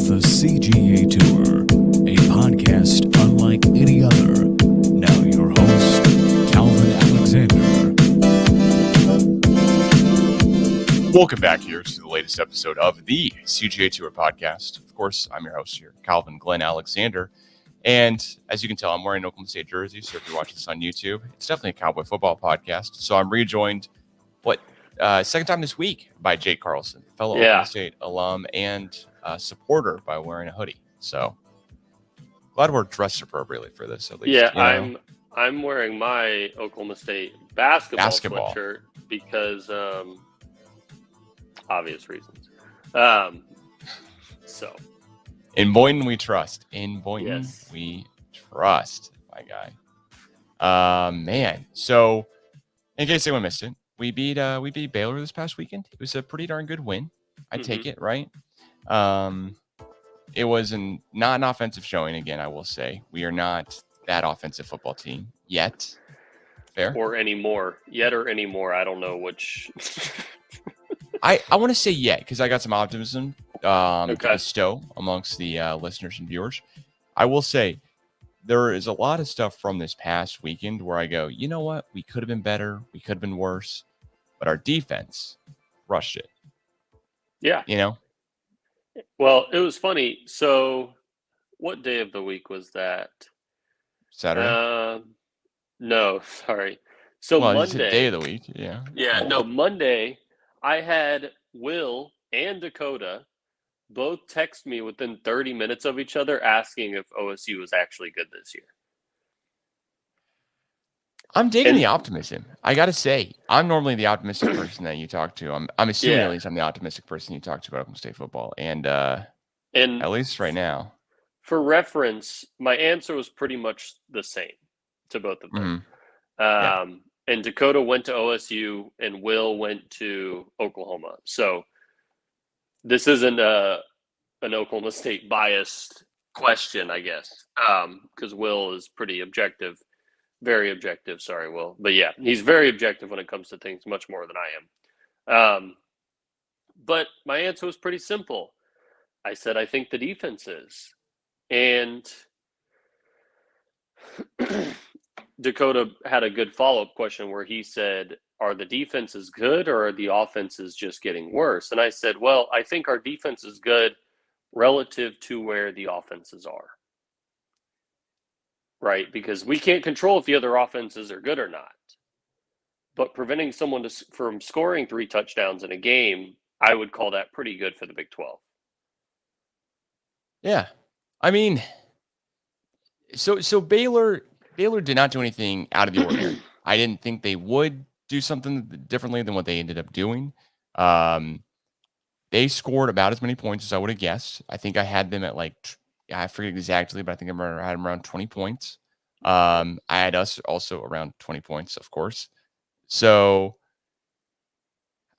The CGA Tour, a podcast unlike any other. Now your host, Calvin Alexander. Welcome back here to the latest episode of the CGA Tour podcast. Of course, I'm your host here, Calvin Glenn Alexander. And as you can tell, I'm wearing an Oklahoma State jersey. So if you're watching this on YouTube, it's definitely a Cowboy football podcast. So I'm rejoined, second time this week by Jake Carlson, fellow Oklahoma State alum and supporter by wearing a hoodie. So glad we're dressed appropriately for this, at least. Yeah, I'm wearing my Oklahoma State basketball sweatshirt because obvious reasons. So in Boynton we trust. In Boynton we trust, my guy. Man. So in case anyone missed it, we beat Baylor this past weekend. It was a pretty darn good win. I take it, right? It was not an offensive showing again, I will say. We are not that offensive football team yet. Fair? Or anymore. Yet or anymore. I don't know which. I want to say yet because I got some optimism to bestow amongst the listeners and viewers. I will say there is a lot of stuff from this past weekend where I go, you know what? We could have been better. We could have been worse. But our defense rushed it. Yeah. You know? Well, it was funny. So what day of the week was that? Saturday? No, sorry. So Monday. It's a day of the week. Yeah. Yeah, no, Monday, I had Will and Dakota both text me within 30 minutes of each other asking if OSU was actually good this year. I'm digging the optimism. I got to say, I'm normally the optimistic person that you talk to. I'm assuming at least I'm the optimistic person you talk to about Oklahoma State football. And at least right now. For reference, my answer was pretty much the same to both of them. And Dakota went to OSU and Will went to Oklahoma. So this isn't an Oklahoma State biased question, I guess, because Will is pretty objective. Very objective. Sorry, Will. But yeah, he's very objective when it comes to things, much more than I am. But my answer was pretty simple. I said, I think the defense is. And Dakota had a good follow-up question where he said, are the defenses good or are the offenses just getting worse? And I said, well, I think our defense is good relative to where the offenses are. Right? Because we can't control if the other offenses are good or not. But preventing someone from scoring 3 touchdowns in a game, I would call that pretty good for the Big 12. Yeah. I mean, so Baylor did not do anything out of the ordinary. I didn't think they would do something differently than what they ended up doing. They scored about as many points as I would have guessed. I think I had them at I forget exactly, but I think I had them around 20 points. I had us also around 20 points, of course. So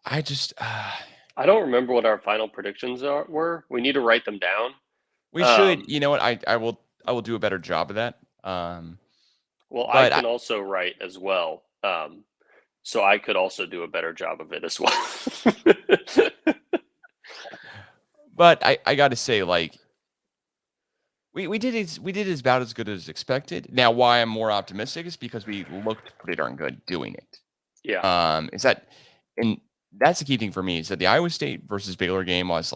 I just I don't remember what our final predictions were. We need to write them down. We should. You know what? I will do a better job of that. Well, I can also write as well. So I could also do a better job of it as well. But I got to say, we did about as good as expected. Now, why I'm more optimistic is because we looked pretty darn good doing it. Yeah. And that's the key thing for me is that the Iowa State versus Baylor game was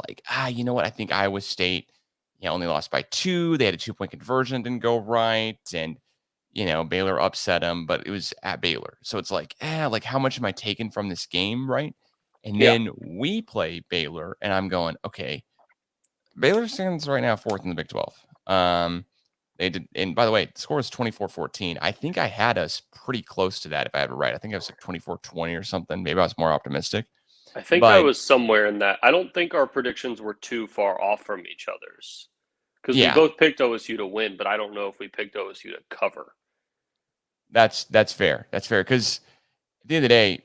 you know what? I think Iowa State, only lost by 2. They had a 2-point conversion, didn't go right, and Baylor upset them, but it was at Baylor, so it's how much am I taking from this game, right? And then we play Baylor, and I'm going, okay, Baylor stands right now 4th in the Big 12. They did, and by the way, the score was 24-14. I think I had us pretty close to that, if I have it right. I think I was 24-20 or something. Maybe I was more optimistic. I think I was somewhere in that. I don't think our predictions were too far off from each other's because we both picked OSU to win, but I don't know if we picked OSU to cover. That's fair. That's fair because at the end of the day,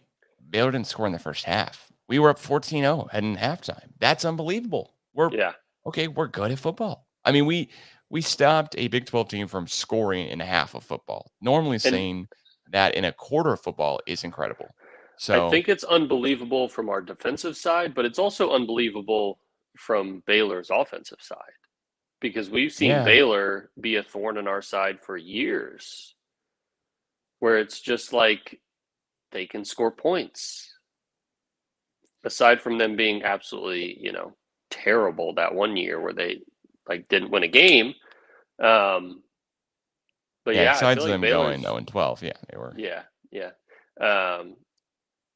Baylor didn't score in the first half. We were up 14-0 heading halftime. That's unbelievable. We're good at football. I mean, we stopped a Big 12 team from scoring in a half of football. Normally saying that in a quarter of football is incredible. So I think it's unbelievable from our defensive side, but it's also unbelievable from Baylor's offensive side, because we've seen Baylor be a thorn in our side for years, where it's just like they can score points. Aside from them being absolutely, terrible that one year where they didn't win a game. But I besides feel like them Baylor's going though in 12, they were. Yeah.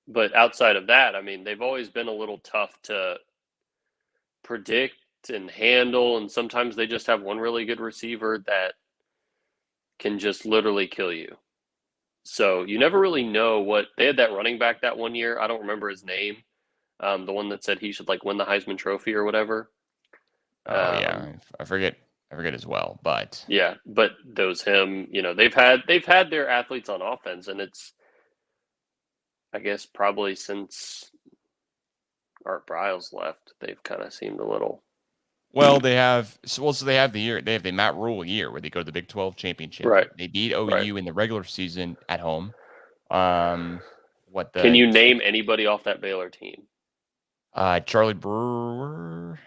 But outside of that, I mean, they've always been a little tough to predict and handle, and sometimes they just have one really good receiver that can just literally kill you. So you never really know what they had. That running back that one year, I don't remember his name, the one that said he should win the Heisman Trophy or whatever. I forget as well, but but those him, they've had their athletes on offense, and it's, I guess, probably since Art Briles left, they've kind of seemed a little. Well, they have they have the Matt Rule year where they go to the Big 12 championship. Right. They beat OU in the regular season at home. Can you name anybody off that Baylor team? Charlie Brewer.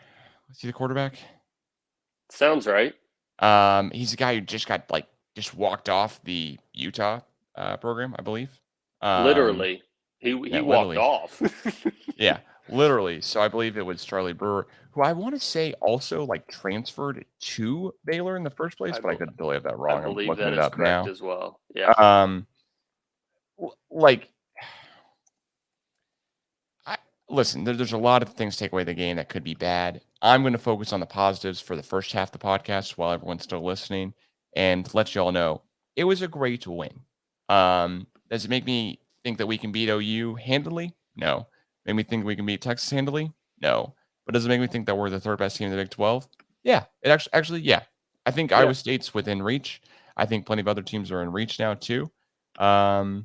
Was he the quarterback? Sounds right. He's the guy who just got just walked off the Utah program, I believe. Literally. He walked off. Yeah, literally. So I believe it was Charlie Brewer, who I want to say also transferred to Baylor in the first place, but I could totally have that wrong. I believe I'm looking that it is up correct now as well. Yeah. Listen, there's a lot of things to take away the game that could be bad. I'm going to focus on the positives for the first half of the podcast while everyone's still listening, and let you all know it was a great win. Does it make me think that we can beat OU handily? No. Make me think we can beat Texas handily? No. But does it make me think that we're the third best team in the Big 12? Yeah. It actually, yeah. I think Iowa State's within reach. I think plenty of other teams are in reach now too. I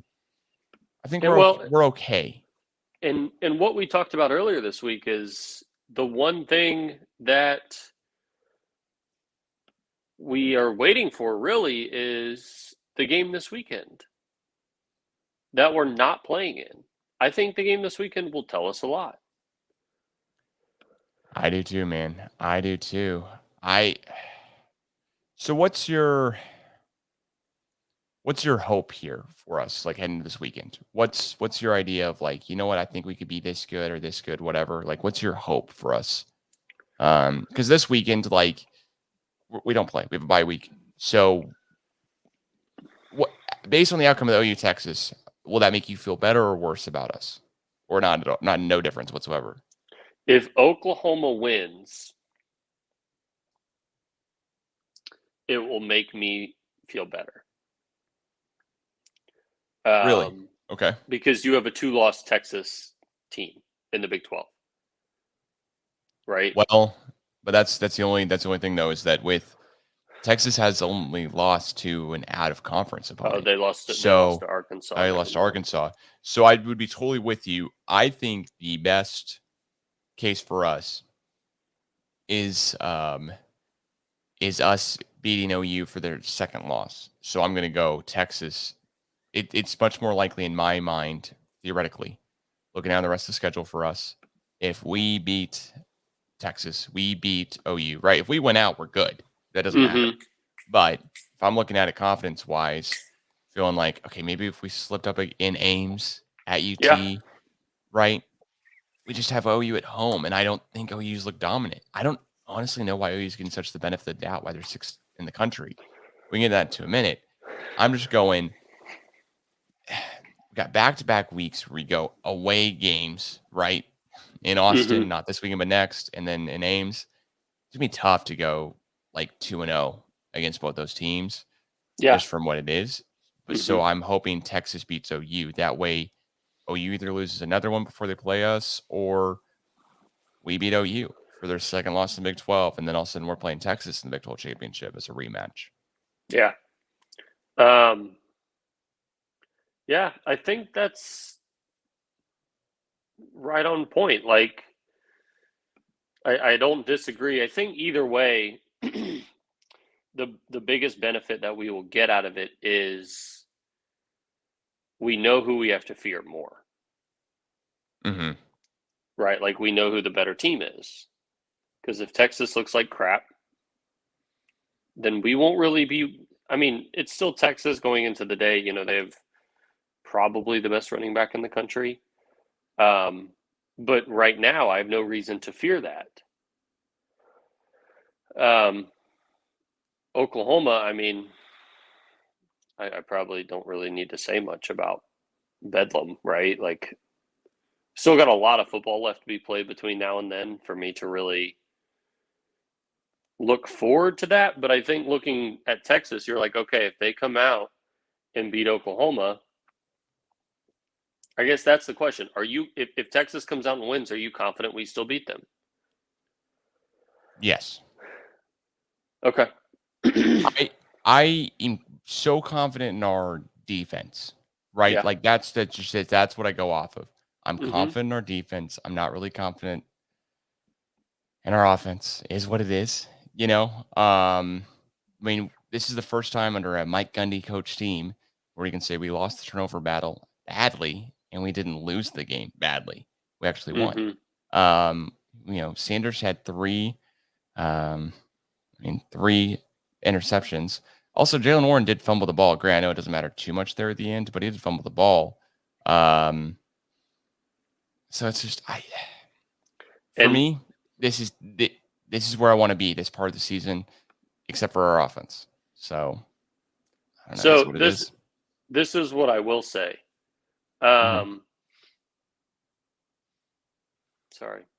think we're okay. And what we talked about earlier this week is the one thing that we are waiting for really is the game this weekend that we're not playing in. I think the game this weekend will tell us a lot. I do too, man. I do too. So what's your hope here for us, heading this weekend? What's your idea of what, I think we could be this good or this good, whatever. What's your hope for us? Because this weekend, we don't play. We have a bye week. So what, based on the outcome of the OU Texas, will that make you feel better or worse about us? Or not at all? No difference whatsoever. If Oklahoma wins, it will make me feel better. Really? Okay. Because you have a 2-loss Texas team in the Big 12, right? Well, but that's the only thing though, is that with Texas has only lost to an out of conference opponent. They lost to Arkansas. I lost to Arkansas. So I would be totally with you. I think the best case for us is us beating OU for their second loss. So I'm going to go Texas. It's much more likely in my mind, theoretically, looking down the rest of the schedule for us. If we beat Texas, we beat OU, right? If we win out, we're good. That doesn't matter. But if I'm looking at it confidence-wise, feeling like, okay, maybe if we slipped up in Ames at UT, right? We just have OU at home, and I don't think OU's look dominant. I don't honestly know why OU's getting such the benefit of the doubt, why they're sixth in the country. We can get that into a minute. I'm just going, we got back-to-back weeks where we go away games, right? In Austin, not this weekend, but next, and then in Ames. It's going to be tough to go 2-0 against both those teams, just from what it is. But so I'm hoping Texas beats OU. That way, OU either loses another one before they play us, or we beat OU for their second loss in the Big 12, and then all of a sudden we're playing Texas in the Big 12 championship as a rematch. Yeah. Yeah, I think that's right on point. I don't disagree. I think either way, the biggest benefit that we will get out of it is we know who we have to fear more. Mm-hmm. Right? We know who the better team is. Because if Texas looks like crap, then we won't really be. I mean, it's still Texas going into the day. They have probably the best running back in the country. But right now, I have no reason to fear that. Oklahoma, I mean, I probably don't really need to say much about Bedlam, right? Like, still got a lot of football left to be played between now and then for me to really look forward to that. But I think looking at Texas, you're like, okay, if they come out and beat Oklahoma, I guess that's the question. Are you, if Texas comes out and wins, are you confident we still beat them? Yes. Okay. I am so confident in our defense, right? Yeah. Like that's what I go off of. I'm confident in our defense. I'm not really confident in our offense. Is what it is, I mean, this is the first time under a Mike Gundy coach team where you can say we lost the turnover battle badly and we didn't lose the game badly. We actually won. Sanders had three interceptions. Also, Jalen Warren did fumble the ball. Granted, I know it doesn't matter too much there at the end, but he did fumble the ball. So it's just for me, this is where I want to be this part of the season, except for our offense. So I don't know. So this is what I will say. Sorry,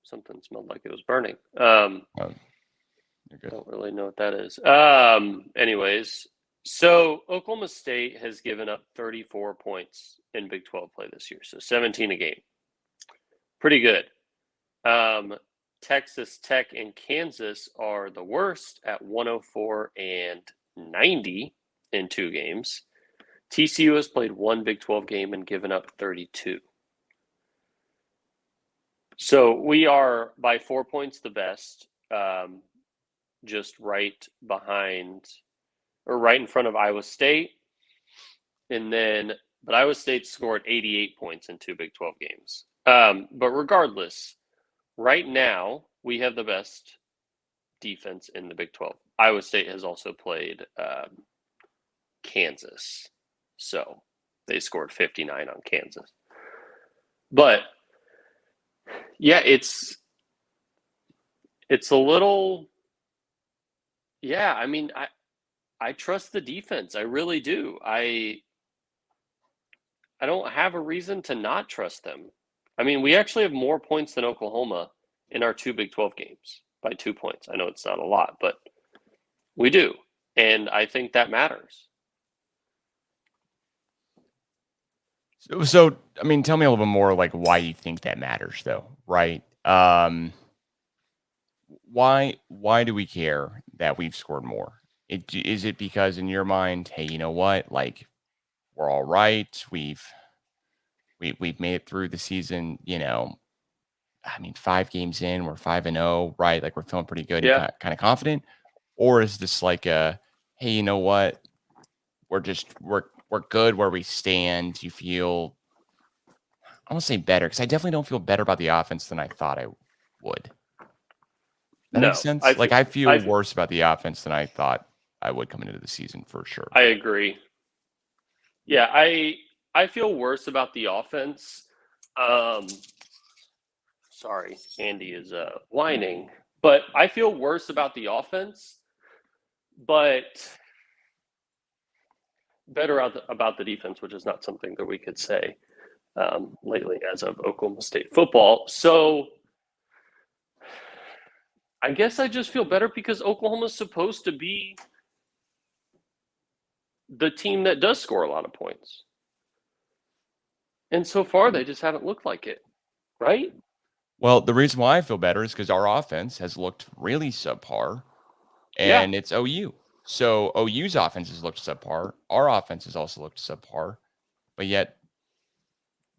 something smelled like it was burning. You're good. Don't really know what that is. Anyways, so Oklahoma State has given up 34 points in Big 12 play this year, so 17 a game. Pretty good. Texas Tech and Kansas are the worst at 104 and 90 in 2 games. TCU has played 1 Big 12 game and given up 32. So we are by 4 points the best, just right behind or right in front of Iowa State. But Iowa State scored 88 points in 2 Big 12 games. But regardless, right now we have the best defense in the Big 12. Iowa State has also played Kansas. So they scored 59 on Kansas. But yeah, it's a little, yeah, I mean, I trust the defense. I really do. I don't have a reason to not trust them. I mean, we actually have more points than Oklahoma in our 2 Big 12 games by 2 points. I know it's not a lot, but we do. And I think that matters. So I mean, tell me a little bit more like why you think that matters though, right? Why do we care that we've scored more? Is it because in your mind, hey, you know what? Like we're all right. We've made it through the season, I mean, 5 games in, we're 5-0, right? Like we're feeling pretty good and kind of confident. Or is this like hey, you know what? We're good where we stand. You feel, I won't say better because I definitely don't feel better about the offense than I thought I would. That makes sense. I feel worse about the offense than I thought I would coming into the season for sure. I agree. Yeah, I feel worse about the offense. Sorry, Andy is whining, but I feel worse about the offense, but better about the defense, which is not something that we could say lately as of Oklahoma State football. So I guess I just feel better because Oklahoma's supposed to be the team that does score a lot of points. And so far, they just haven't looked like it, right? Well, the reason why I feel better is because our offense has looked really subpar, and it's OU. So OU's offense has looked subpar. Our offense has also looked subpar, but yet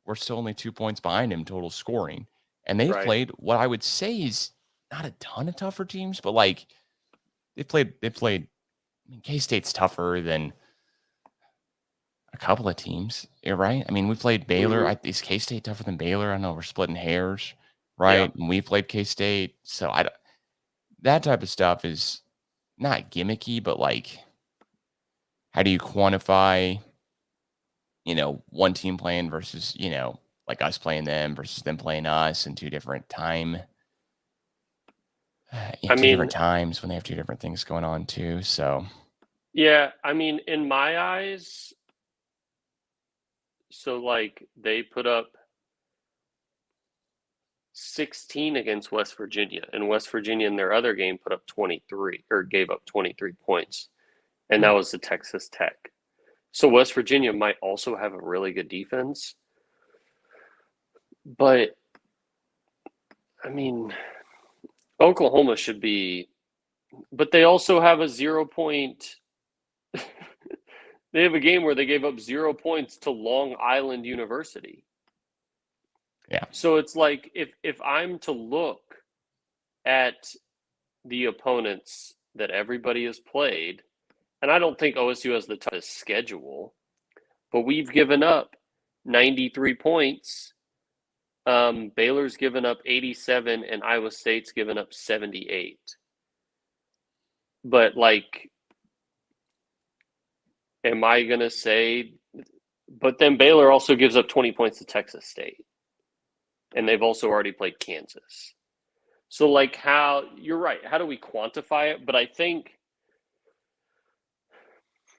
we're still only 2 points behind him total scoring. And they've played what I would say is not a ton of tougher teams, but like they played. I mean, K-State's tougher than a couple of teams, right? I mean, we played Baylor. Is K-State tougher than Baylor? I know we're splitting hairs, right? Yeah. And we played K-State, so that type of stuff is not gimmicky, but like, how do you quantify, one team playing versus, like us playing them versus them playing us in two different I two mean, different times when they have two different things going on too. So yeah, I mean, in my eyes, so like they put up 16 against West Virginia, and West Virginia in their other game put up 23 or gave up 23 points, and that was the Texas Tech. So West Virginia might also have a really good defense, but I mean, Oklahoma should be, but they also have a 0 point. They have a game where they gave up 0 points to Long Island University. yeah. So it's like if I'm to look at the opponents that everybody has played, and I don't think OSU has the toughest schedule, but we've given up 93 points. Baylor's given up 87, and Iowa State's given up 78. But like, am I gonna say? But then Baylor also gives up 20 points to Texas State, and they've also already played Kansas. So like, how you're right? How do we quantify it? But I think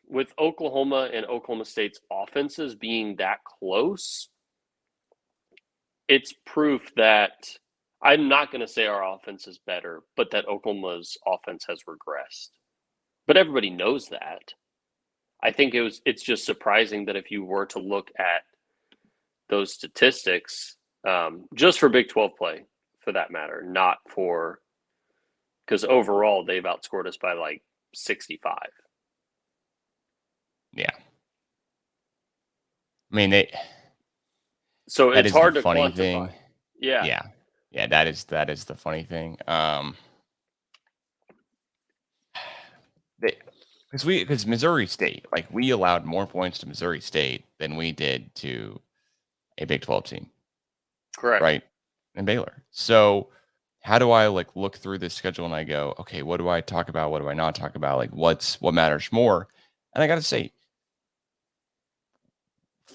with Oklahoma and Oklahoma State's offenses being that close, it's proof that I'm not going to say our offense is better, but that Oklahoma's offense has regressed. But everybody knows that. I think it's just surprising that if you were to look at those statistics, just for Big 12 play, for that matter, not for because overall they've outscored us by like 65. Yeah. I mean, So that it's is the hard to funny quantify. thing. Yeah. Yeah. Yeah, that is the funny thing. Because Missouri State, like we allowed more points to Missouri State than we did to a Big 12 team, Correct. right? And Baylor. So how do I like look through this schedule and I go, okay, what do I talk about? What do I not talk about? Like what matters more? And I got to say,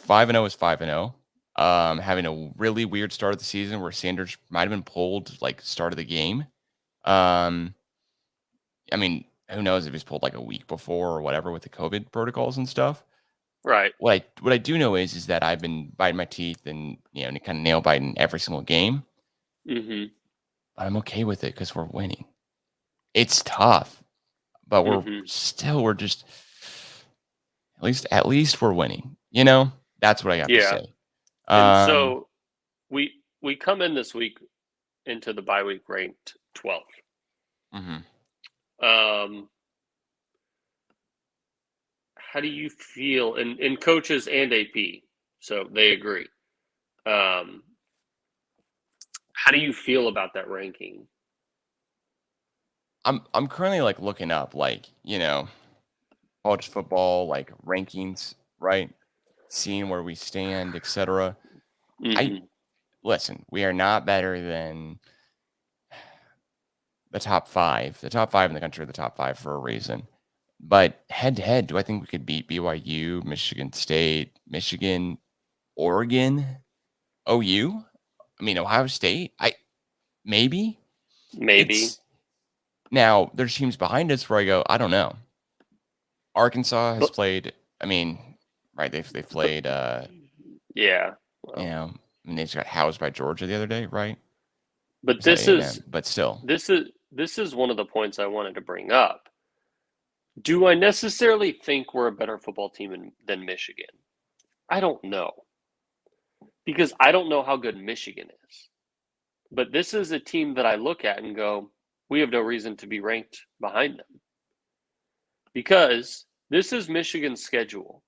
5-0 is 5-0. Having a really weird start of the season where Sanders might have been pulled like start of the game. I mean, who knows if he's pulled like a week before or whatever with the COVID protocols and stuff. Right. What I do know is that I've been biting my teeth and kind of nail biting every single game. Mm-hmm. But I'm okay with it because we're winning. It's tough, but we're just at least we're winning. That's what I have to Yeah. say. And so we come in this week into the bye week ranked 12th. How do you feel in coaches and AP? So they agree. How do you feel about that ranking? I'm currently like looking up like college football like rankings, right? Seeing where we stand, etc. Mm-hmm. Listen, we are not better than the top five. The top five in the country are the top five for a reason. But head to head, do I think we could beat BYU, Michigan State, Michigan, Oregon, OU? I mean, Ohio State? Maybe. Now there's teams behind us where I go, I don't know. Arkansas has played. I mean, right? They've played. Yeah. Well. I mean, they just got housed by Georgia the other day, right? But this is one of the points I wanted to bring up. Do I necessarily think we're a better football team than Michigan? I don't know. Because I don't know how good Michigan is. But this is a team that I look at and go, we have no reason to be ranked behind them. Because this is Michigan's schedule.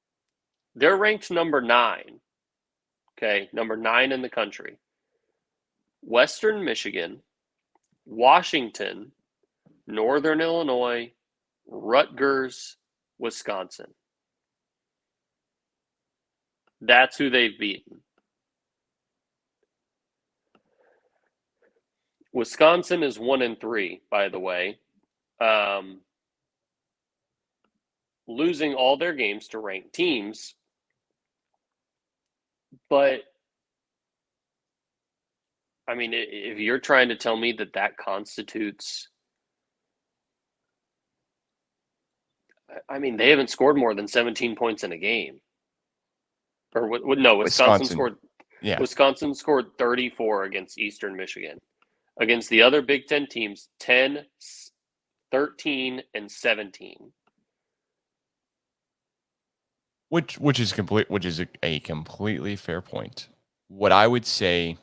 They're ranked number 9. Okay, number 9 in the country. Western Michigan, Washington, Northern Illinois, Rutgers, Wisconsin. That's who they've beaten. Wisconsin is 1-3, by the way. Losing all their games to ranked teams. But, I mean, if you're trying to tell me that constitutes, I mean, they haven't scored more than 17 points in a game. Or no, Wisconsin scored 34 against Eastern Michigan. Against the other Big Ten teams, 10, 13, and 17. Which is a completely fair point. What I would say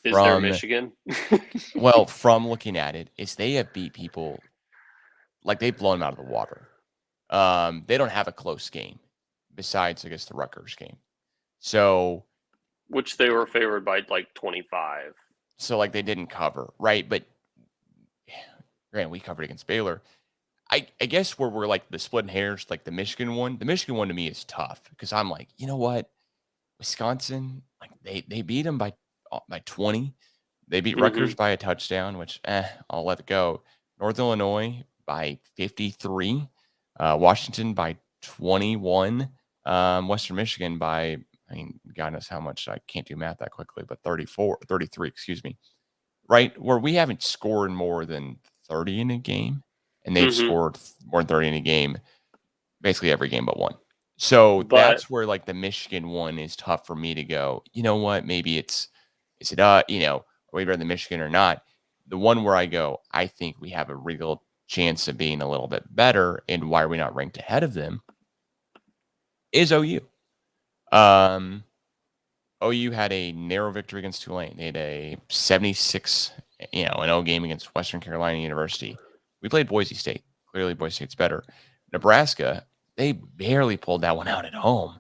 is there Michigan? Well, from looking at it, is they have beat people like they've blown them out of the water. They don't have a close game besides, I guess, the Rutgers game. So, which they were favored by like 25. So, like, they didn't cover, right? But, granted, we covered against Baylor. I guess where we're, like, the splitting hairs, like, the Michigan one to me is tough because I'm like, you know what? Wisconsin, like, they beat them by 20. They beat Rutgers by a touchdown, which, I'll let it go. North Illinois by 53. Washington by 21. Western Michigan by, I mean, God knows how much. I can't do math that quickly, but 33, excuse me. Right? Where we haven't scored more than 30 in a game, and they've scored more than 30 in a game, basically every game but one. So that's where, like, the Michigan one is tough for me to go, you know what? Maybe are we better than Michigan or not? The one where I go, I think we have a real chance of being a little bit better, and why are we not ranked ahead of them, is OU. OU had a narrow victory against Tulane. They had a 76-0 game against Western Carolina University. We played Boise State. Clearly, Boise State's better. Nebraska, they barely pulled that one out at home.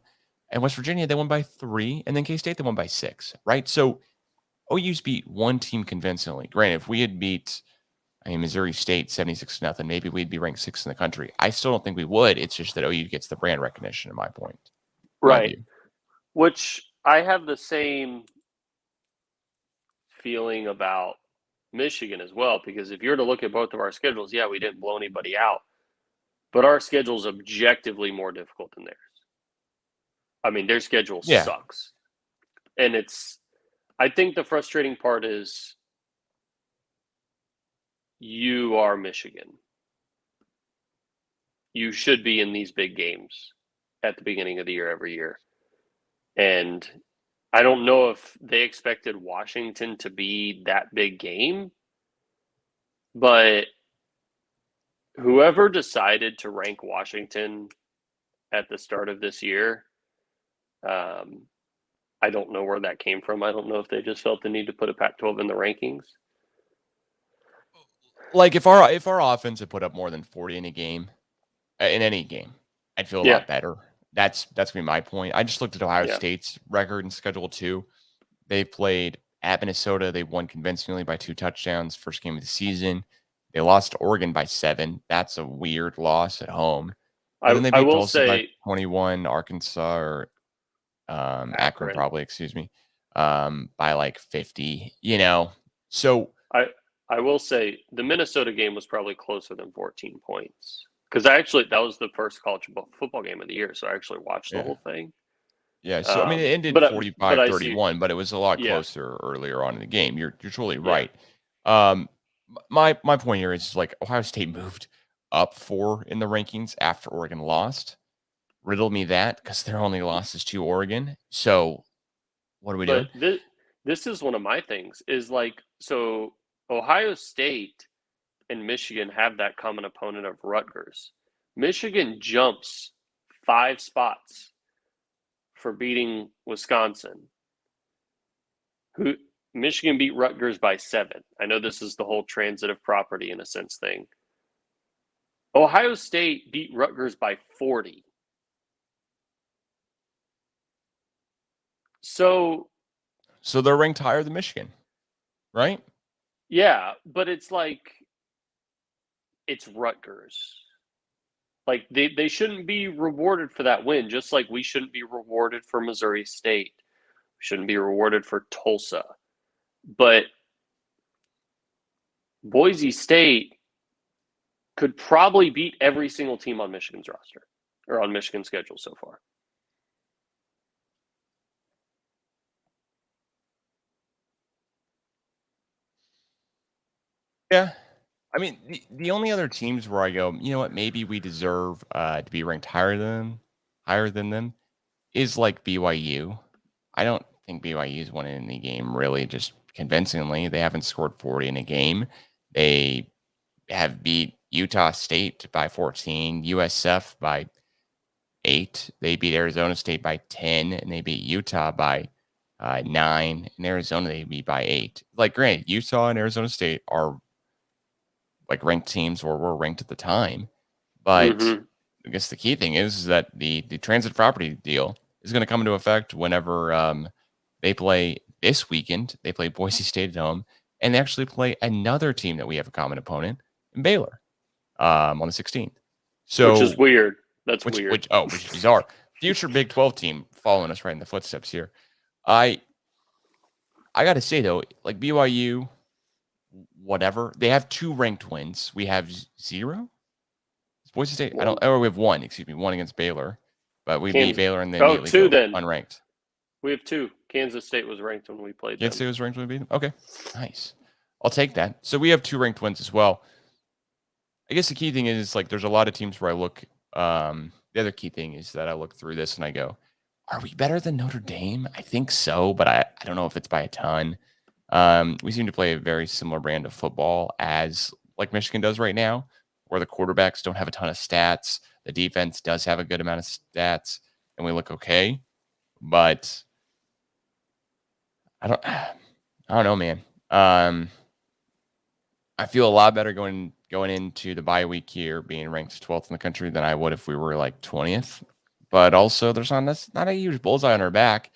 And West Virginia, they won by 3. And then K-State, they won by 6, right? So OU's beat one team convincingly. Granted, if we had beat Missouri State 76-0, maybe we'd be ranked 6th in the country. I still don't think we would. It's just that OU gets the brand recognition, in my point. Right. Which I have the same feeling about Michigan as well, because if you're to look at both of our schedules, yeah, we didn't blow anybody out, but our schedule is objectively more difficult than theirs. I mean, their schedule sucks. And I think the frustrating part is you are Michigan. You should be in these big games at the beginning of the year every year. And I don't know if they expected Washington to be that big game, but whoever decided to rank Washington at the start of this year, I don't know where that came from. I don't know if they just felt the need to put a Pac-12 in the rankings. Like, if our offense had put up more than 40 in a game, in any game, I'd feel a lot better. That's gonna be my point. I just looked at Ohio State's record and schedule too. They played at Minnesota. They won convincingly by 2 touchdowns. First game of the season. They lost to Oregon by 7. That's a weird loss at home. And then they beat Tulsa by 21. Arkansas or Akron probably, excuse me, by like 50. So I will say the Minnesota game was probably closer than 14 points. Because that was the first college football game of the year, so I actually watched the whole thing. Yeah, so it ended 45-31, but it was a lot closer earlier on in the game. You're totally right. My point here is, like, Ohio State moved up 4 in the rankings after Oregon lost. Riddle me that, because their only loss is to Oregon. So what are we doing? This is one of my things. Is like, so Ohio State and Michigan have that common opponent of Rutgers. Michigan jumps 5 spots for beating Wisconsin. Michigan beat Rutgers by 7. I know this is the whole transitive property in a sense thing. Ohio State beat Rutgers by 40. So they're ranked higher than Michigan, right? Yeah, but it's like, it's Rutgers. Like, they shouldn't be rewarded for that win, just like we shouldn't be rewarded for Missouri State. We shouldn't be rewarded for Tulsa. But Boise State could probably beat every single team on Michigan's roster or on Michigan's schedule so far. Yeah. I mean, the only other teams where I go, you know what, maybe we deserve to be ranked higher than them is like BYU. I don't think BYU's won any game really just convincingly. They haven't scored 40 in a game. They have beat Utah State by 14, USF by 8. They beat Arizona State by 10, and they beat Utah by 9. In Arizona, they beat by 8. Like, granted, Utah and Arizona State are like ranked teams or were ranked at the time. But I guess the key thing is that the transit property deal is going to come into effect whenever they play this weekend. They play Boise State at home, and they actually play another team that we have a common opponent in Baylor on the 16th. So, which is weird. That's weird. Which is bizarre. Future Big 12 team following us right in the footsteps here. I got to say, though, like BYU, whatever, they have 2 ranked wins. We have 0. Boise State, we have 1, one against Baylor, but we beat Baylor and then immediately 2 then. Unranked. We have 2. Kansas State was ranked when we played Kansas State was ranked when we beat them? Okay, nice. I'll take that. So we have 2 ranked wins as well. I guess the key thing is, like, there's a lot of teams where I look, the other key thing is that I look through this and I go, are we better than Notre Dame? I think so, but I don't know if it's by a ton. We seem to play a very similar brand of football as like Michigan does right now, where the quarterbacks don't have a ton of stats. The defense does have a good amount of stats, and we look okay. But I don't know, man. I feel a lot better going into the bye week here, being ranked 12th in the country than I would if we were like 20th. But also, that's not a huge bullseye on our back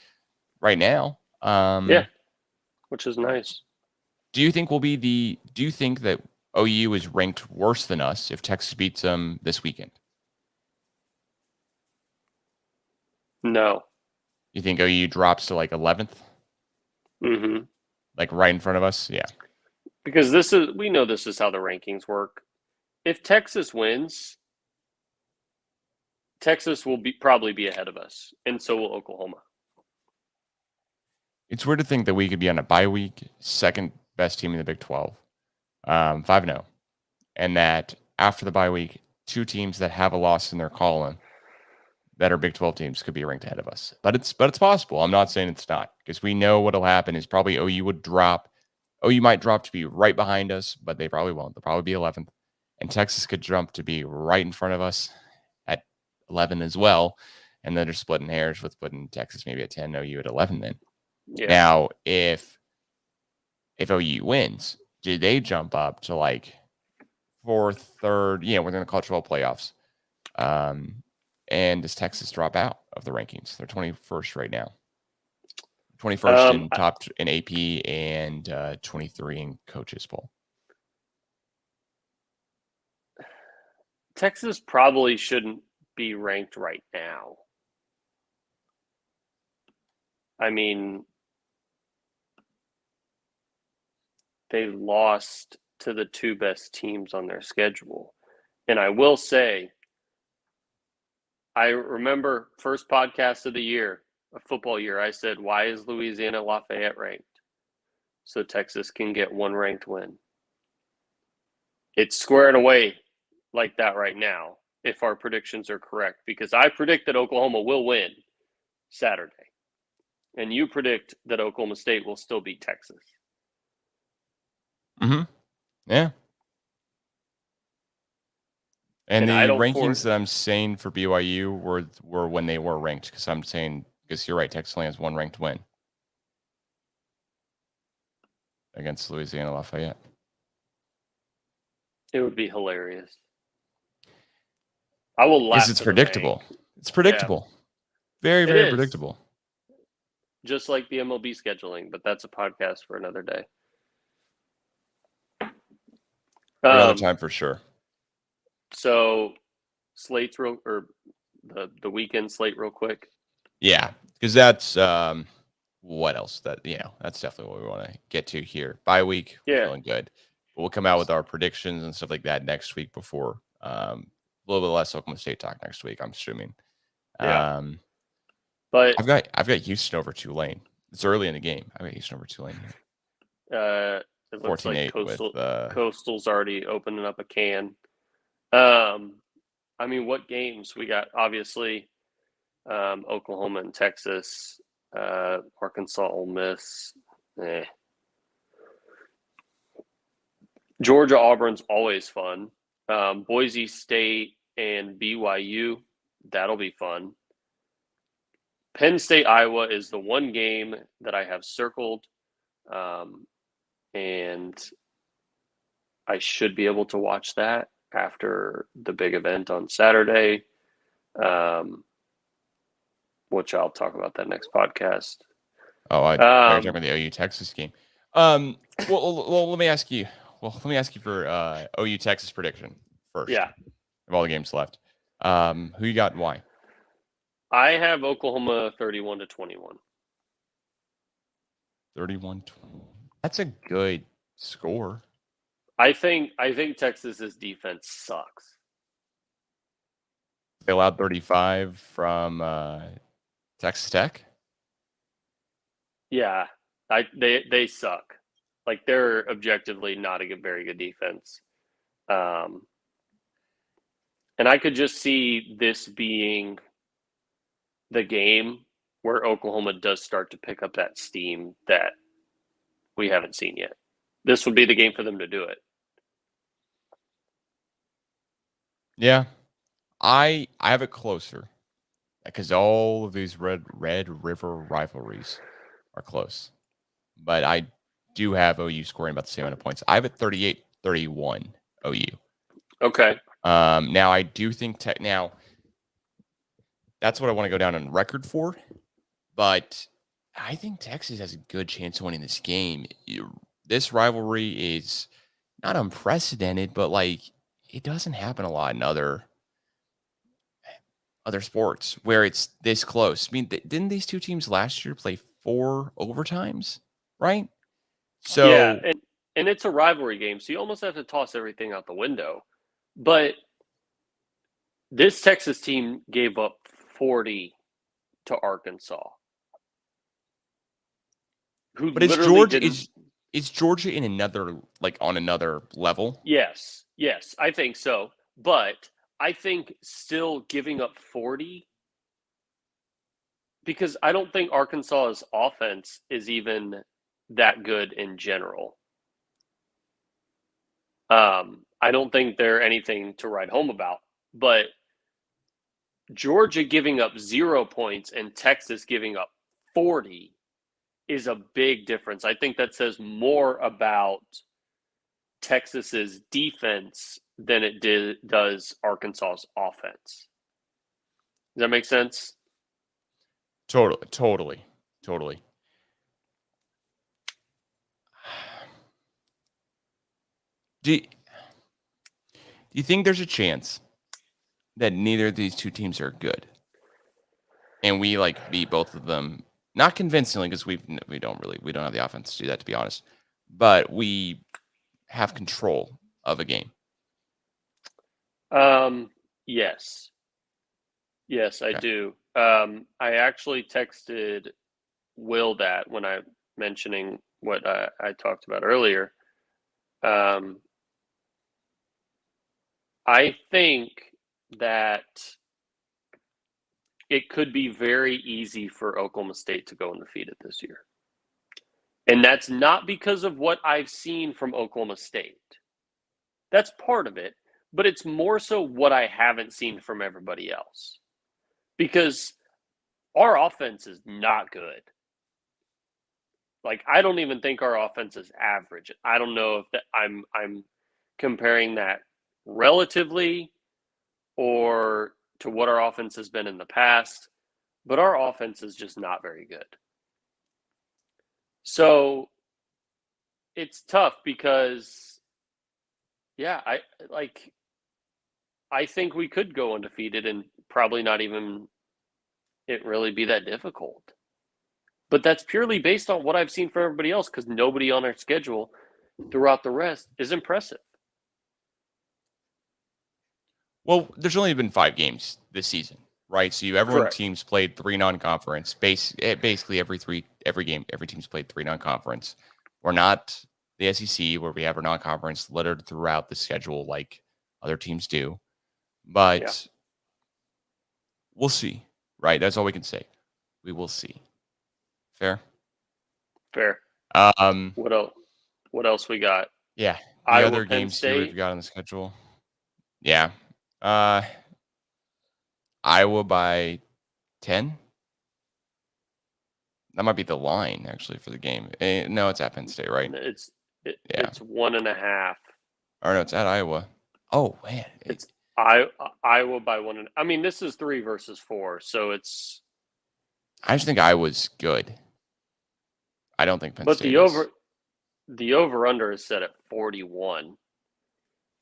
right now. Yeah, which is nice. Do you think that OU is ranked worse than us if Texas beats them this weekend? No. You think OU drops to like 11th? Mm-hmm. Like right in front of us? Yeah. Because we know this is how the rankings work. If Texas wins, Texas will probably be ahead of us, and so will Oklahoma. It's weird to think that we could be on a bye week, second best team in the Big 12, 5-0, and that after the bye week, 2 teams that have a loss in their column that are Big 12 teams could be ranked ahead of us. But it's possible. I'm not saying it's not, because we know what'll happen is probably OU would drop. OU might drop to be right behind us, but they probably won't. They'll probably be 11th, and Texas could jump to be right in front of us at 11 as well, and then they're splitting hairs with putting Texas maybe at 10, OU at 11 then. Yeah. Now, if OU wins, do they jump up to like 4th, 3rd? Yeah, we're going to call it 12 playoffs. And does Texas drop out of the rankings? They're 21st right now. 21st in top in AP and 23 in coaches poll. Texas probably shouldn't be ranked right now. I mean, they lost to the 2 best teams on their schedule. And I will say, I remember first podcast of the year, a football year, I said, why is Louisiana Lafayette ranked? So Texas can get 1 ranked win. It's squaring away like that right now, if our predictions are correct, because I predict that Oklahoma will win Saturday. And you predict that Oklahoma State will still beat Texas. Mm-hmm. Yeah. And the rankings that I'm saying for BYU were when they were ranked, because I'm saying, because you're right, Texas has 1 ranked win against Louisiana Lafayette. It would be hilarious. I will laugh. Because it's predictable. It's predictable. Yeah. Very, very predictable. Just like the MLB scheduling, but that's a podcast for another day. Another time for sure. So, the weekend slate real quick. Yeah, because that's what else? That's definitely what we want to get to here. Bye week, feeling good. We'll come out with our predictions and stuff like that next week before a little bit less Oklahoma State talk next week, I'm assuming. Yeah. But I've got Houston over Tulane. It's early in the game. I've got Houston over Tulane here. it looks like 14-8 with Coastal's already opening up a can. I mean, what games we got? Obviously, Oklahoma and Texas, Arkansas, Ole Miss. Georgia, Auburn's always fun. Boise State and BYU, that'll be fun. Penn State, Iowa is the one game that I have circled, and I should be able to watch that after the big event on Saturday, which I'll talk about that next podcast. Oh, I talking about the OU Texas game. Well, let me ask you. Well, let me ask you for OU Texas prediction first. Yeah, of all the games left, who you got and why? I have Oklahoma 31-21. 31-20. That's a good score. I think Texas's defense sucks. They allowed 35 from Texas Tech. Yeah, they suck. Like, they're objectively not a very good defense. And I could just see this being the game where Oklahoma does start to pick up that steam that we haven't seen yet. This would be the game for them to do it. Yeah, I have it closer because all of these Red River rivalries are close. But I do have OU scoring about the same amount of points. I have it 38-31 OU. Okay. Now I do think now that's what I want to go down on record for, but I think Texas has a good chance of winning this game. This rivalry is not unprecedented, but like it doesn't happen a lot in other sports where it's this close. I mean, didn't these two teams last year play 4 overtimes, right? So yeah, and it's a rivalry game, so you almost have to toss everything out the window. But this Texas team gave up 40 to Arkansas. But is Georgia in another, like, on another level? Yes, I think so. But I think still giving up 40, because I don't think Arkansas's offense is even that good in general. I don't think they're anything to write home about. But Georgia giving up 0 points and Texas giving up 40 is a big difference. I think that says more about Texas's defense than it does Arkansas's offense. Does that make sense? Totally. Do you think there's a chance that neither of these two teams are good, and we like beat both of them, not convincingly because we don't have the offense to do that, to be honest, but we have control of a game? Yes, I do. I actually texted Will that when I mentioning what I talked about earlier. I think that it could be very easy for Oklahoma State to go undefeated this year. And that's not because of what I've seen from Oklahoma State. That's part of it, but it's more so what I haven't seen from everybody else. Because our offense is not good. Like, I don't even think our offense is average. I don't know if I'm comparing that relatively or to what our offense has been in the past, but our offense is just not very good. So it's tough because, yeah, I think we could go undefeated and probably not even it really be that difficult. But that's purely based on what I've seen from everybody else, because nobody on our schedule throughout the rest is impressive. Well, there's only been 5 games this season, right? So every team's played 3 non-conference. Basically every team's played 3 non-conference. We're not the SEC where we have our non-conference littered throughout the schedule like other teams do. But we'll see, right? That's all we can say. We will see. Fair. What else? What else we got? Yeah, the Iowa, other Penn games State. here we've got on the schedule. Yeah. Iowa by 10. That might be the line actually for the game. No, it's at Penn State, right? It's 1.5. Or no, it's at Iowa. Oh man, it's Iowa by 1. I mean, this is 3 versus 4, so it's. I just think Iowa's good. I don't think Penn State. But the over under is set at 41.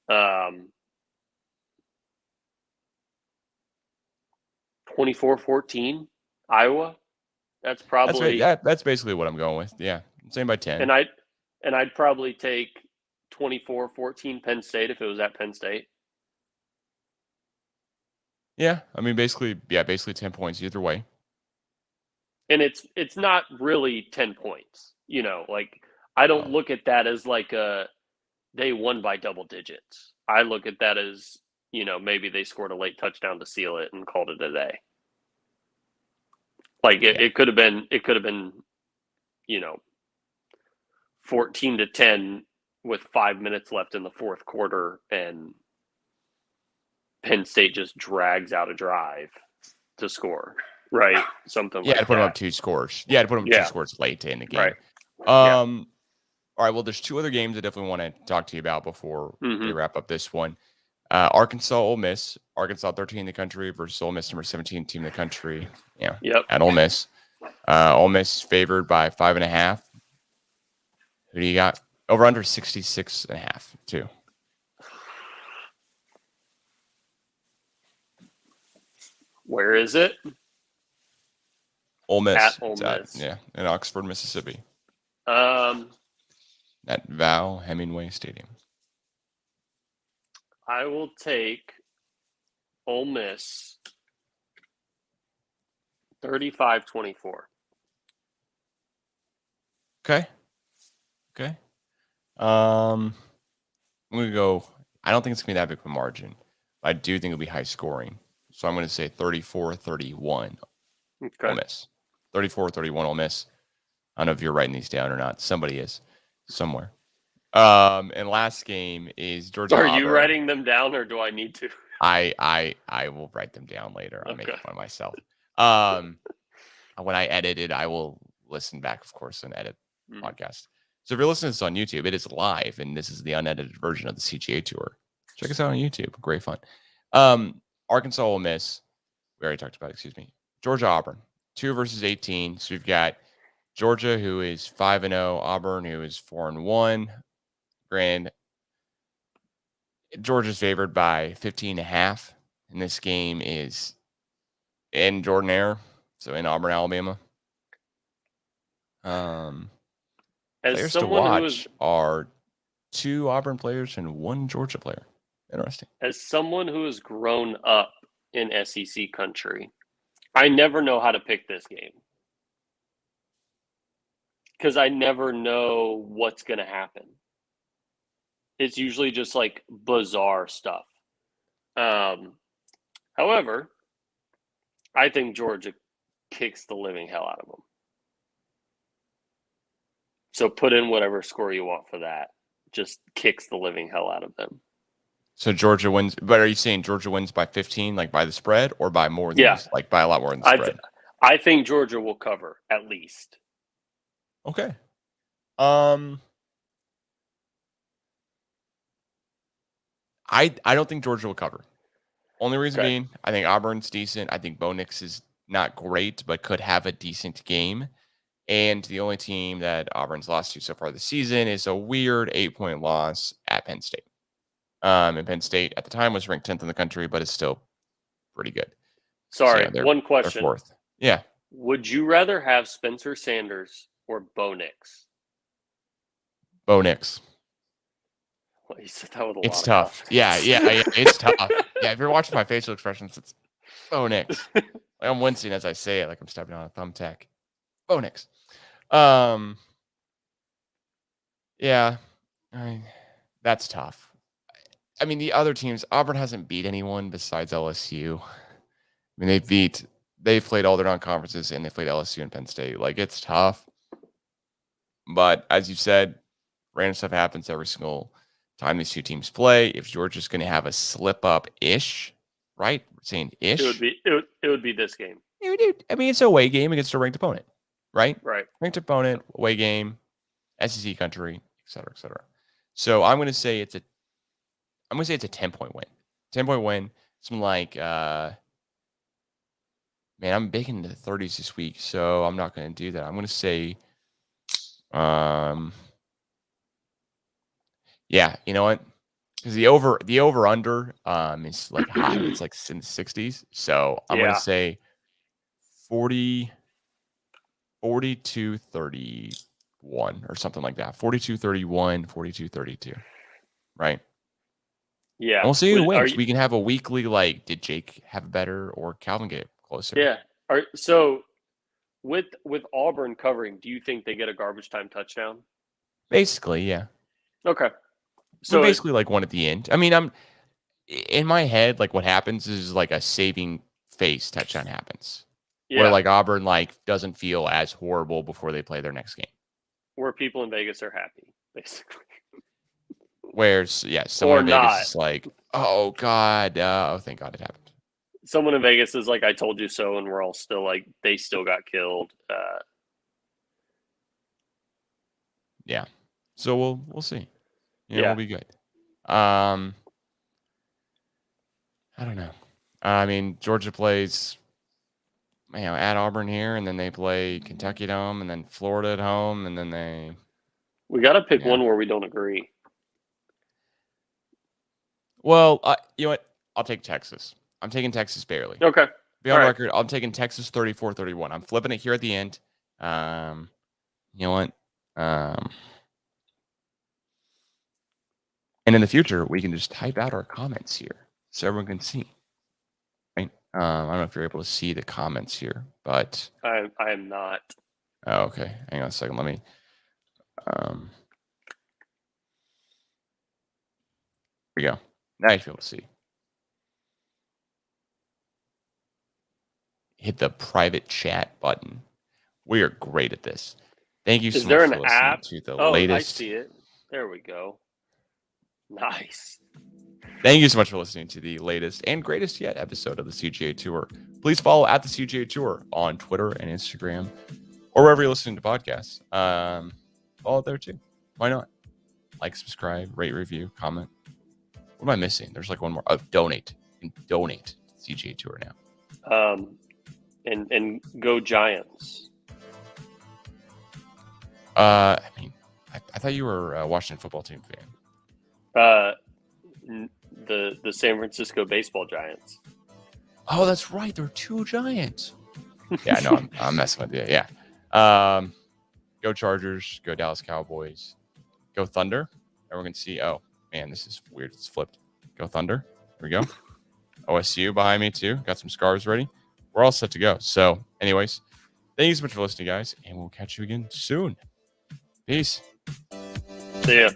24-14 Iowa. That's probably that's basically what I'm going with. Yeah, same by 10. And I'd probably take 24-14 Penn State if it was at Penn State. Yeah, I mean basically 10 points either way. And it's not really 10 points. You know, like I don't look at that as like they won by double digits. I look at that as, you know, maybe they scored a late touchdown to seal it and called it a day. Like it could have been, you know, 14-10 with 5 minutes left in the fourth quarter, and Penn State just drags out a drive to score, right? Something like that. Yeah, to put them up 2 scores. Yeah, to put them 2 scores late in the game. Right. All right, well, there's 2 other games I definitely want to talk to you about before we wrap up this one. Arkansas, Ole Miss. Arkansas 13 in the country versus Ole Miss, number 17 team in the country. Yeah. Yep. At Ole Miss. Ole Miss favored by 5.5. Who do you got? Over under 66.5 too. Where is it? Ole Miss. At Ole Miss. In Oxford, Mississippi. At Val Hemingway Stadium. I will take Ole Miss 35-24. Okay. I'm going to go. I don't think it's going to be that big of a margin. I do think it'll be high scoring. So I'm going to say 34-31 Okay. Ole Miss. 34-31 Ole Miss. I don't know if you're writing these down or not. Somebody is somewhere. And last game is Georgia. Are you writing them down, or do I need to? I will write them down later. I'm making fun of myself. When I edit it, I will listen back, of course, and edit podcast. So if you're listening to this on YouTube, it is live, and this is the unedited version of the CGA tour. Check us out on YouTube. Great fun. Arkansas, Ole Miss. We already talked about it, excuse me. Georgia, Auburn. 2 versus 18. So we've got Georgia, who is 5-0. Auburn, who is 4-1. Grand. Georgia's favored by 15.5. And this game is in Jordan Air, so in Auburn, Alabama. Players to watch are 2 Auburn players and 1 Georgia player. Interesting. As someone who has grown up in SEC country, I never know how to pick this game because I never know what's going to happen. It's usually just like bizarre stuff. However, I think Georgia kicks the living hell out of them. So put in whatever score you want for that. Just kicks the living hell out of them. So Georgia wins, but are you saying Georgia wins by 15, like by the spread, or by more than like by a lot more than the spread? I think Georgia will cover at least. Okay. I don't think Georgia will cover. Only reason being, I think Auburn's decent. I think Bo Nix is not great, but could have a decent game. And the only team that Auburn's lost to so far this season is a weird 8-point loss at Penn State. And Penn State at the time was ranked 10th in the country, but is still pretty good. Sorry, one question. They're 4th. Yeah. Would you rather have Spencer Sanders or Bo Nix? Bo Nix. Well, you said that with a It's lot of tough. confidence. Yeah. It's tough. Yeah, if you're watching my facial expressions, it's Bonix. Like, I'm wincing as I say it, like I'm stepping on a thumbtack. Bonix. Yeah, that's tough. I mean, the other teams, Auburn hasn't beat anyone besides LSU. I mean, they've played all their non-conferences and they played LSU and Penn State. Like, it's tough. But as you said, random stuff happens every single time these two teams play. If Georgia's going to have a slip up ish, right? We're saying ish. It would be this game. I mean, it's a away game against a ranked opponent, right? Right. Ranked opponent, away game, SEC country, et cetera, et cetera. So I'm going to say it's a 10-point win. 10-point win. Something like, man, I'm big into the 30s this week, so I'm not going to do that. I'm going to say, yeah, you know what? Because the over under is like high. It's like in the 60s. So I'm going to say 42-31 or something like that. 42-31, 42-32. Right? Yeah. And we'll see who wins. We can have a weekly, like, did Jake have better or Calvin get closer? Yeah. So with Auburn covering, do you think they get a garbage time touchdown? Basically, yeah. Okay. So basically like one at the end. I mean, I'm in my head, like what happens is like a saving face touchdown happens. Yeah. Where like Auburn like doesn't feel as horrible before they play their next game. Where people in Vegas are happy, basically. Where someone in Vegas is like, oh God, oh thank God it happened. Someone in Vegas is like, I told you so, and we're all still like, they still got killed. Yeah. So we'll see. We'll be good. I don't know. I mean, Georgia plays, at Auburn here, and then they play Kentucky at home, and then Florida at home, and then we got to pick one where we don't agree. Well, you know what? I'll take Texas. I'm taking Texas barely. Okay. Be on record. I'm taking Texas 34-31. I'm flipping it here at the end. You know what? And in the future, we can just type out our comments here so everyone can see. Right? I don't know if you're able to see the comments here, but I am not. Oh, okay. Hang on a second. Let me. Here we go. Now you should be able to see. Hit the private chat button. We are great at this. Thank you so much for listening to the latest. I see it. There we go. Nice. Thank you so much for listening to the latest and greatest yet episode of the CGA Tour. Please follow at the CGA Tour on Twitter and Instagram or wherever you're listening to podcasts. Follow there too. Why not? Like, subscribe, rate, review, comment. What am I missing? There's like one more. Oh, donate. You can donate to the CGA Tour now. And go Giants. I mean, I thought you were a Washington football team fan. The San Francisco baseball Giants. Oh, that's right. There are two Giants. Yeah, no, I'm messing with you. Yeah. Go Chargers. Go Dallas Cowboys. Go Thunder. Everyone can see. Oh, man, this is weird. It's flipped. Go Thunder. Here we go. OSU behind me, too. Got some scarves ready. We're all set to go. So, anyways, thank you so much for listening, guys, and we'll catch you again soon. Peace. See ya.